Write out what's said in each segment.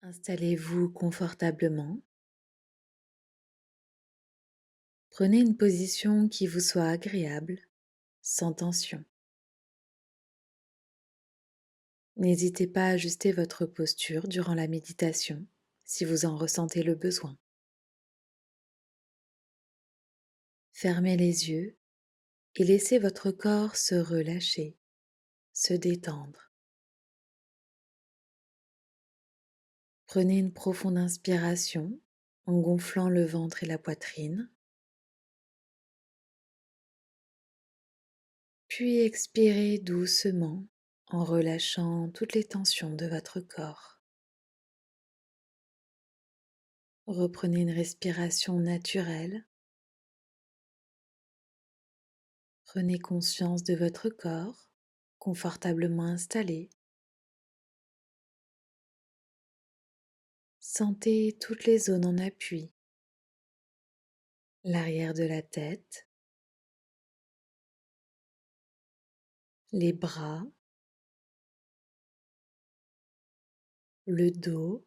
Installez-vous confortablement. Prenez une position qui vous soit agréable, sans tension. N'hésitez pas à ajuster votre posture durant la méditation si vous en ressentez le besoin. Fermez les yeux et laissez votre corps se relâcher, se détendre. Prenez une profonde inspiration en gonflant le ventre et la poitrine, puis expirez doucement en relâchant toutes les tensions de votre corps. Reprenez une respiration naturelle. Prenez conscience de votre corps, confortablement installé. Sentez toutes les zones en appui, l'arrière de la tête, les bras, le dos,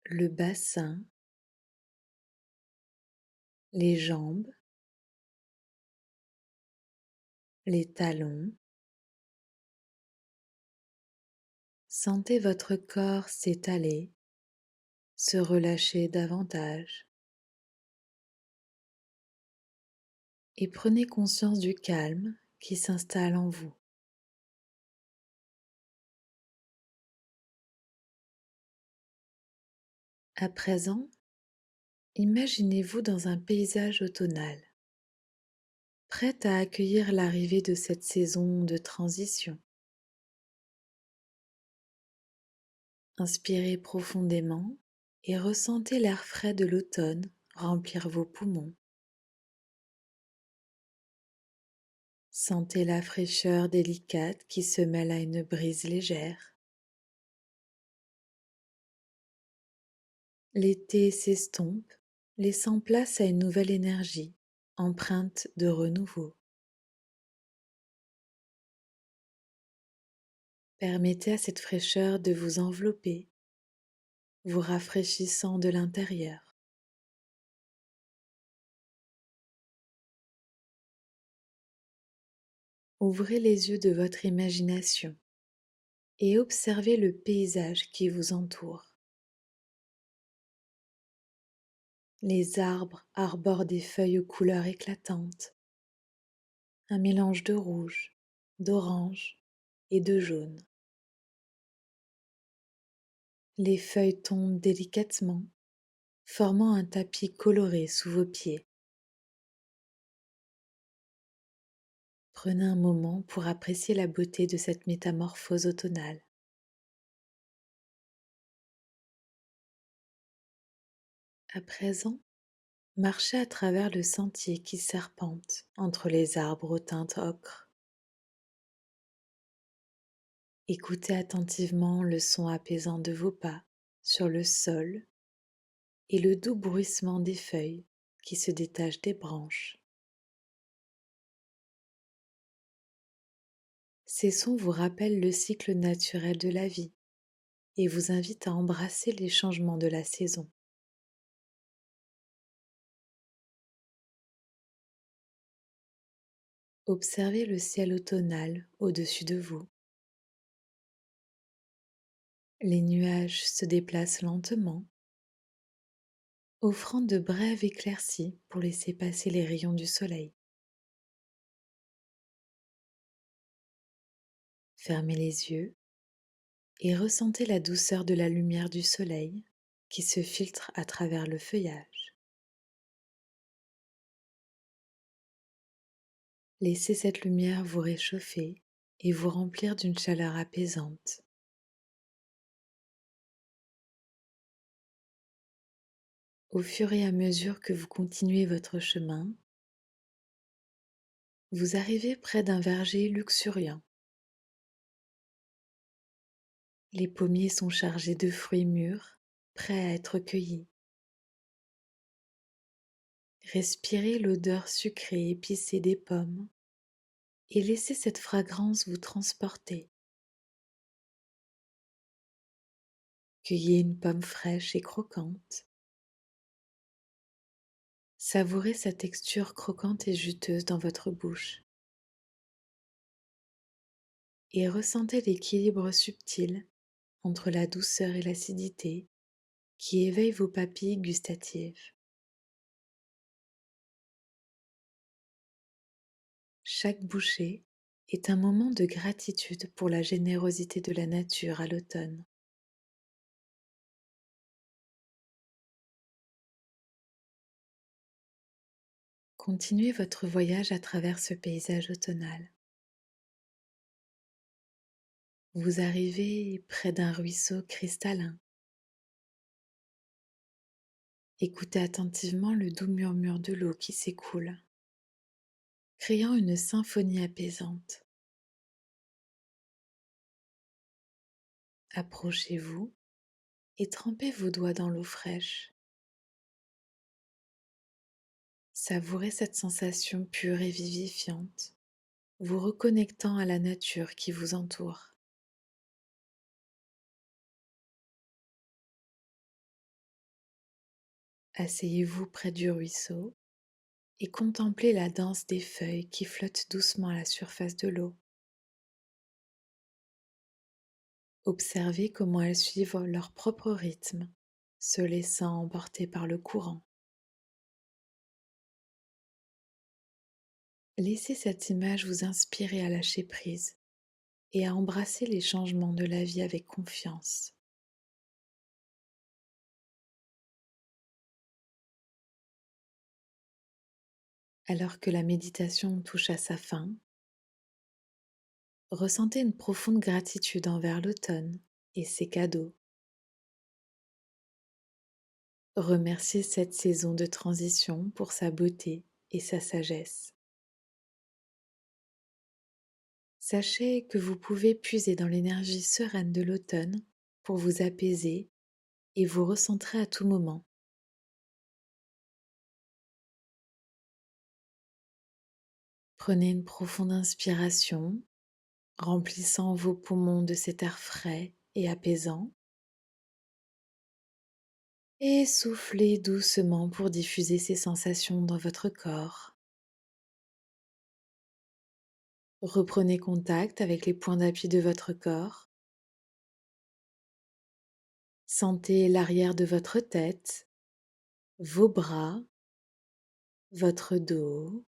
le bassin, les jambes, les talons. Sentez votre corps s'étaler, se relâcher davantage et prenez conscience du calme qui s'installe en vous. À présent, imaginez-vous dans un paysage automnal, prête à accueillir l'arrivée de cette saison de transition. Inspirez profondément et ressentez l'air frais de l'automne remplir vos poumons. Sentez la fraîcheur délicate qui se mêle à une brise légère. L'été s'estompe, laissant place à une nouvelle énergie, empreinte de renouveau. Permettez à cette fraîcheur de vous envelopper, vous rafraîchissant de l'intérieur. Ouvrez les yeux de votre imagination et observez le paysage qui vous entoure. Les arbres arborent des feuilles aux couleurs éclatantes, un mélange de rouge, d'orange et de jaune. Les feuilles tombent délicatement, formant un tapis coloré sous vos pieds. Prenez un moment pour apprécier la beauté de cette métamorphose automnale. À présent, marchez à travers le sentier qui serpente entre les arbres aux teintes ocre. Écoutez attentivement le son apaisant de vos pas sur le sol et le doux bruissement des feuilles qui se détachent des branches. Ces sons vous rappellent le cycle naturel de la vie et vous invitent à embrasser les changements de la saison. Observez le ciel automnal au-dessus de vous. Les nuages se déplacent lentement, offrant de brèves éclaircies pour laisser passer les rayons du soleil. Fermez les yeux et ressentez la douceur de la lumière du soleil qui se filtre à travers le feuillage. Laissez cette lumière vous réchauffer et vous remplir d'une chaleur apaisante. Au fur et à mesure que vous continuez votre chemin, vous arrivez près d'un verger luxuriant. Les pommiers sont chargés de fruits mûrs, prêts à être cueillis. Respirez l'odeur sucrée et épicée des pommes et laissez cette fragrance vous transporter. Cueillez une pomme fraîche et croquante. Savourez sa texture croquante et juteuse dans votre bouche et ressentez l'équilibre subtil entre la douceur et l'acidité qui éveille vos papilles gustatives. Chaque bouchée est un moment de gratitude pour la générosité de la nature à l'automne. Continuez votre voyage à travers ce paysage automnal. Vous arrivez près d'un ruisseau cristallin. Écoutez attentivement le doux murmure de l'eau qui s'écoule, créant une symphonie apaisante. Approchez-vous et trempez vos doigts dans l'eau fraîche. Savourez cette sensation pure et vivifiante, vous reconnectant à la nature qui vous entoure. Asseyez-vous près du ruisseau et contemplez la danse des feuilles qui flottent doucement à la surface de l'eau. Observez comment elles suivent leur propre rythme, se laissant emporter par le courant. Laissez cette image vous inspirer à lâcher prise et à embrasser les changements de la vie avec confiance. Alors que la méditation touche à sa fin, ressentez une profonde gratitude envers l'automne et ses cadeaux. Remerciez cette saison de transition pour sa beauté et sa sagesse. Sachez que vous pouvez puiser dans l'énergie sereine de l'automne pour vous apaiser et vous recentrer à tout moment. Prenez une profonde inspiration, remplissant vos poumons de cet air frais et apaisant, et soufflez doucement pour diffuser ces sensations dans votre corps. Reprenez contact avec les points d'appui de votre corps. Sentez l'arrière de votre tête, vos bras, votre dos,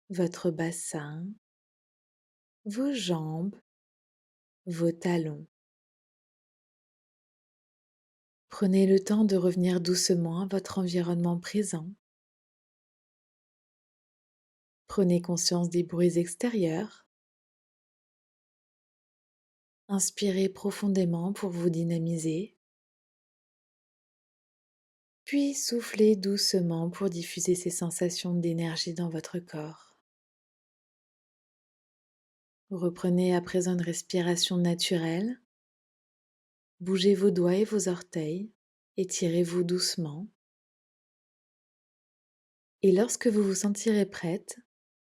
votre bassin, vos jambes, vos talons. Prenez le temps de revenir doucement à votre environnement présent. Prenez conscience des bruits extérieurs. Inspirez profondément pour vous dynamiser. Puis soufflez doucement pour diffuser ces sensations d'énergie dans votre corps. Reprenez à présent une respiration naturelle. Bougez vos doigts et vos orteils. Étirez-vous doucement. Et lorsque vous vous sentirez prête,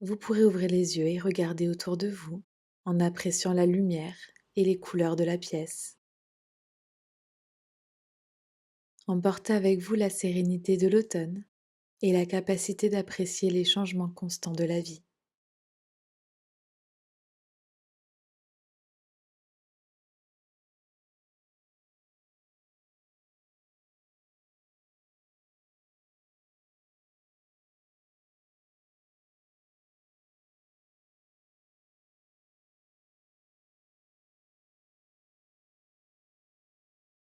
vous pourrez ouvrir les yeux et regarder autour de vous en appréciant la lumière et les couleurs de la pièce. Emportez avec vous la sérénité de l'automne et la capacité d'apprécier les changements constants de la vie.